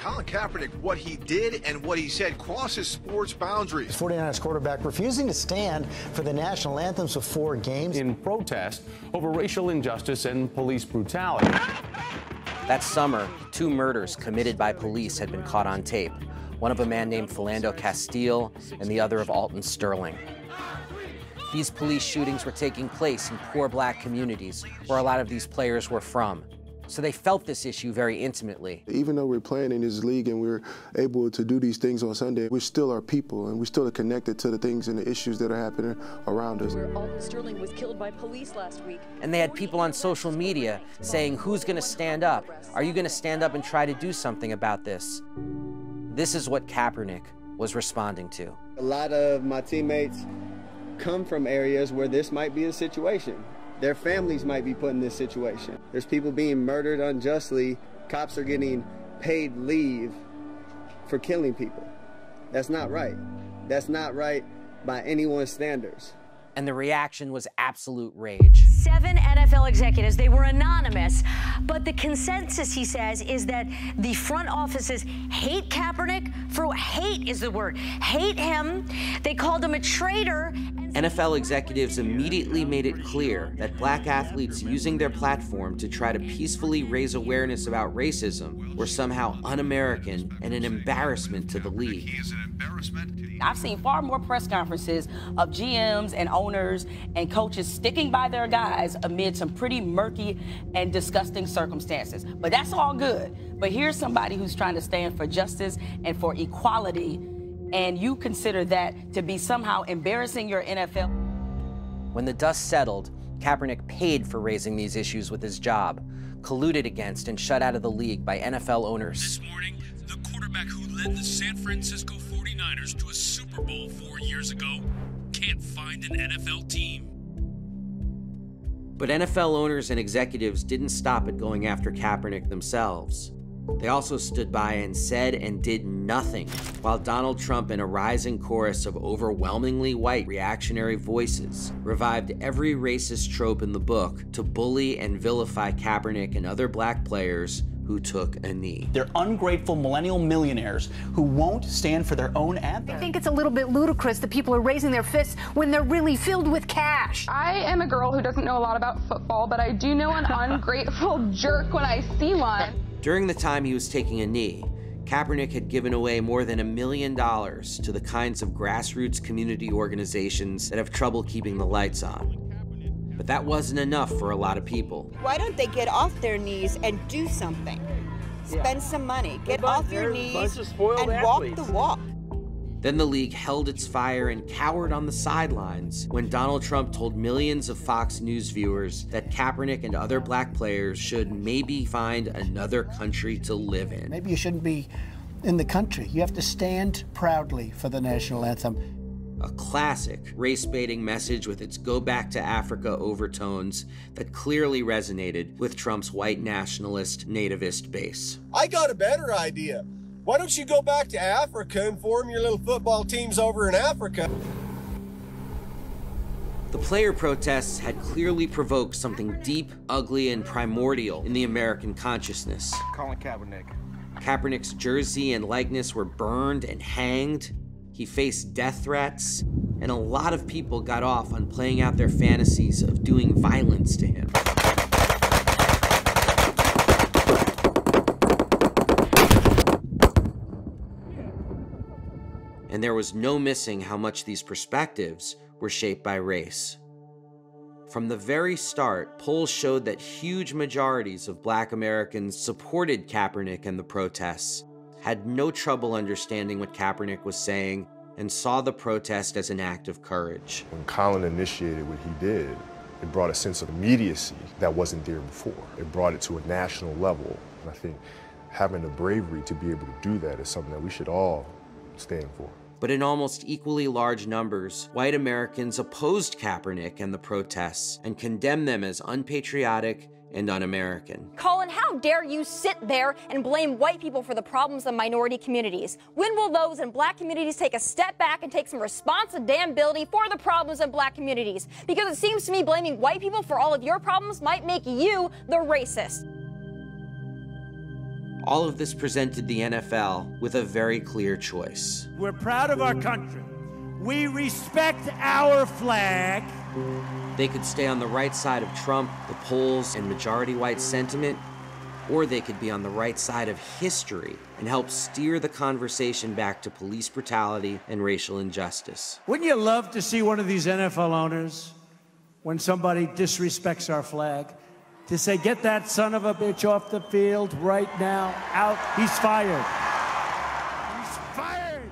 Colin Kaepernick, what he did and what he said crosses sports boundaries. 49ers quarterback refusing to stand for the national anthems of 4 games. In protest over racial injustice and police brutality. That summer, 2 murders committed by police had been caught on tape. One of a man named Philando Castile and the other of Alton Sterling. These police shootings were taking place in poor black communities where a lot of these players were from. So they felt this issue very intimately. Even though we're playing in this league and we're able to do these things on Sunday, we still are people and we still are connected to the things and the issues that are happening around us. Where Alton Sterling was killed by police last week. And they had people on social media saying, who's gonna stand up? Are you gonna stand up and try to do something about this? This is what Kaepernick was responding to. A lot of my teammates come from areas where this might be a situation. Their families might be put in this situation. There's people being murdered unjustly. Cops are getting paid leave for killing people. That's not right. That's not right by anyone's standards. And the reaction was absolute rage. 7 NFL executives, they were anonymous, but the consensus, he says, is that the front offices hate Kaepernick for, hate is the word, hate him. They called him a traitor. NFL executives immediately made it clear that black athletes using their platform to try to peacefully raise awareness about racism were somehow un-American and an embarrassment to the league. I've seen far more press conferences of GMs and owners and coaches sticking by their guys amid some pretty murky and disgusting circumstances. But that's all good. But here's somebody who's trying to stand for justice and for equality, and you consider that to be somehow embarrassing your NFL. When the dust settled, Kaepernick paid for raising these issues with his job, colluded against and shut out of the league by NFL owners. This morning, the quarterback who led the San Francisco 49ers to a Super Bowl 4 years ago can't find an NFL team. But NFL owners and executives didn't stop at going after Kaepernick themselves. They also stood by and said and did nothing, while Donald Trump and a rising chorus of overwhelmingly white reactionary voices revived every racist trope in the book to bully and vilify Kaepernick and other black players who took a knee. They're ungrateful millennial millionaires who won't stand for their own anthem. I think it's a little bit ludicrous that people are raising their fists when they're really filled with cash. I am a girl who doesn't know a lot about football, but I do know an ungrateful jerk when I see one. During the time he was taking a knee, Kaepernick had given away more than $1 million to the kinds of grassroots community organizations that have trouble keeping the lights on. But that wasn't enough for a lot of people. Why don't they get off their knees and do something? Spend some money, get off your knees and walk the walk. Then the league held its fire and cowered on the sidelines when Donald Trump told millions of Fox News viewers that Kaepernick and other black players should maybe find another country to live in. Maybe you shouldn't be in the country. You have to stand proudly for the national anthem. A classic race-baiting message with its go back to Africa overtones that clearly resonated with Trump's white nationalist, nativist base. I got a better idea. Why don't you go back to Africa and form your little football teams over in Africa? The player protests had clearly provoked something deep, ugly, and primordial in the American consciousness. Colin Kaepernick. Kaepernick's jersey and likeness were burned and hanged. He faced death threats, and a lot of people got off on playing out their fantasies of doing violence to him. And there was no missing how much these perspectives were shaped by race. From the very start, polls showed that huge majorities of black Americans supported Kaepernick and the protests, had no trouble understanding what Kaepernick was saying, and saw the protest as an act of courage. When Colin initiated what he did, it brought a sense of immediacy that wasn't there before. It brought it to a national level. And I think having the bravery to be able to do that is something that we should all stand for. But in almost equally large numbers, white Americans opposed Kaepernick and the protests and condemned them as unpatriotic and un-American. Colin, how dare you sit there and blame white people for the problems of minority communities? When will those in black communities take a step back and take some responsibility for the problems of black communities? Because it seems to me blaming white people for all of your problems might make you the racist. All of this presented the NFL with a very clear choice. We're proud of our country. We respect our flag. They could stay on the right side of Trump, the polls, and majority white sentiment, or they could be on the right side of history and help steer the conversation back to police brutality and racial injustice. Wouldn't you love to see one of these NFL owners, when somebody disrespects our flag, to say, get that son of a bitch off the field right now, out, he's fired. He's fired!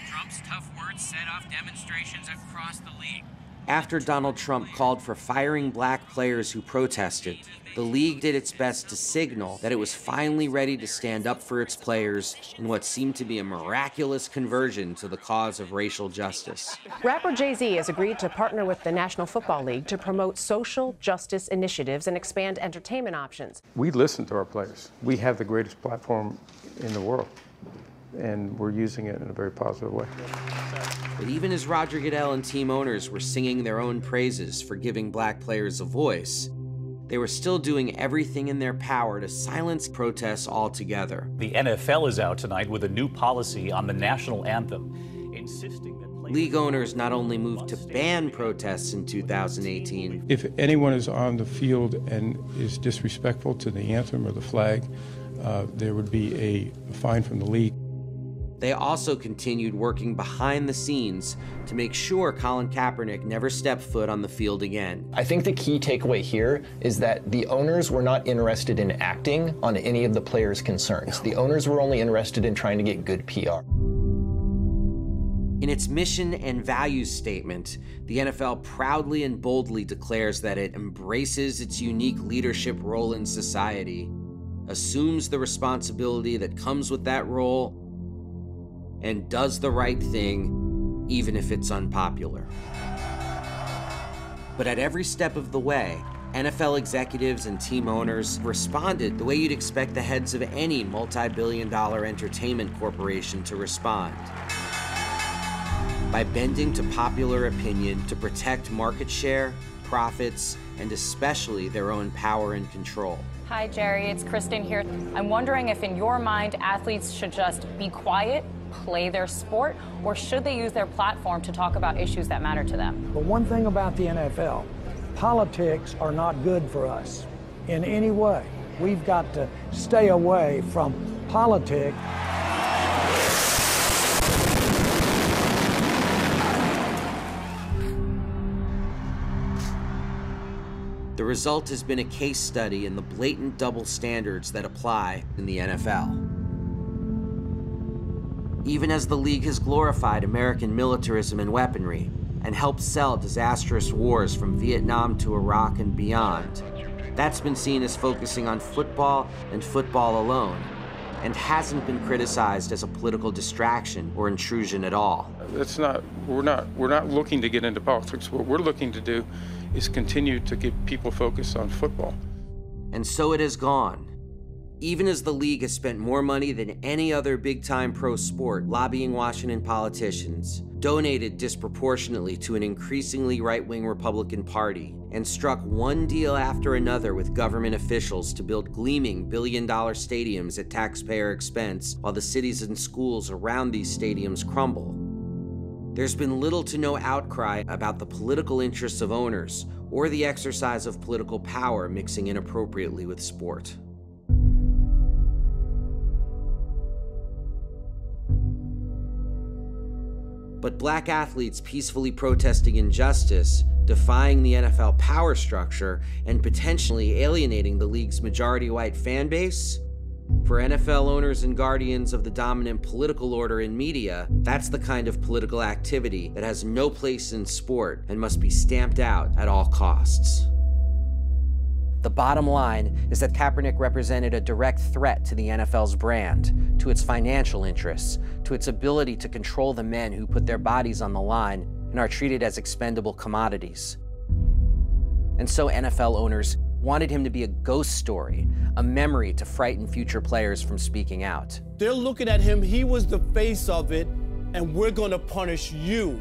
Trump's tough words set off demonstrations across the league. After Donald Trump called for firing black players who protested, the league did its best to signal that it was finally ready to stand up for its players in what seemed to be a miraculous conversion to the cause of racial justice. Rapper Jay-Z has agreed to partner with the National Football League to promote social justice initiatives and expand entertainment options. We listen to our players. We have the greatest platform in the world, and we're using it in a very positive way. But even as Roger Goodell and team owners were singing their own praises for giving black players a voice, they were still doing everything in their power to silence protests altogether. The NFL is out tonight with a new policy on the national anthem, insisting that league owners not only moved to ban protests in 2018. If anyone is on the field and is disrespectful to the anthem or the flag, there would be a fine from the league. They also continued working behind the scenes to make sure Colin Kaepernick never stepped foot on the field again. I think the key takeaway here is that the owners were not interested in acting on any of the players' concerns. The owners were only interested in trying to get good PR. In its mission and values statement, the NFL proudly and boldly declares that it embraces its unique leadership role in society, assumes the responsibility that comes with that role, and does the right thing, even if it's unpopular. But at every step of the way, NFL executives and team owners responded the way you'd expect the heads of any multi-billion-dollar entertainment corporation to respond. By bending to popular opinion to protect market share, profits, and especially their own power and control. Hi, Jerry, it's Kristen here. I'm wondering if in your mind, athletes should just be quiet, play their sport, or should they use their platform to talk about issues that matter to them? But one thing about the NFL, politics are not good for us in any way. We've got to stay away from politics. The result has been a case study in the blatant double standards that apply in the NFL. Even as the league has glorified American militarism and weaponry and helped sell disastrous wars from Vietnam to Iraq and beyond, that's been seen as focusing on football and football alone, and hasn't been criticized as a political distraction or intrusion at all. We're not looking to get into politics. What we're looking to do is continue to get people focused on football. And so it has gone. Even as the league has spent more money than any other big-time pro sport lobbying Washington politicians, donated disproportionately to an increasingly right-wing Republican Party, and struck one deal after another with government officials to build gleaming billion-dollar stadiums at taxpayer expense while the cities and schools around these stadiums crumble. There's been little to no outcry about the political interests of owners or the exercise of political power mixing inappropriately with sport. But black athletes peacefully protesting injustice, defying the NFL power structure, and potentially alienating the league's majority white fan base? For NFL owners and guardians of the dominant political order in media, that's the kind of political activity that has no place in sport and must be stamped out at all costs. The bottom line is that Kaepernick represented a direct threat to the NFL's brand, to its financial interests, to its ability to control the men who put their bodies on the line and are treated as expendable commodities. And so NFL owners wanted him to be a ghost story, a memory to frighten future players from speaking out. They're looking at him, he was the face of it, and we're gonna punish you.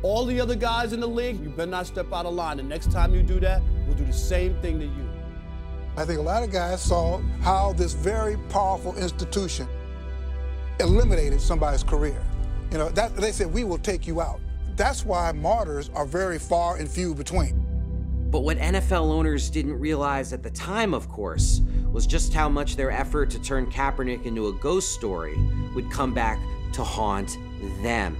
All the other guys in the league, you better not step out of line. The next time you do that, we'll do the same thing to you. I think a lot of guys saw how this very powerful institution eliminated somebody's career. You know, they said, we will take you out. That's why martyrs are very far and few between. But what NFL owners didn't realize at the time, of course, was just how much their effort to turn Kaepernick into a ghost story would come back to haunt them.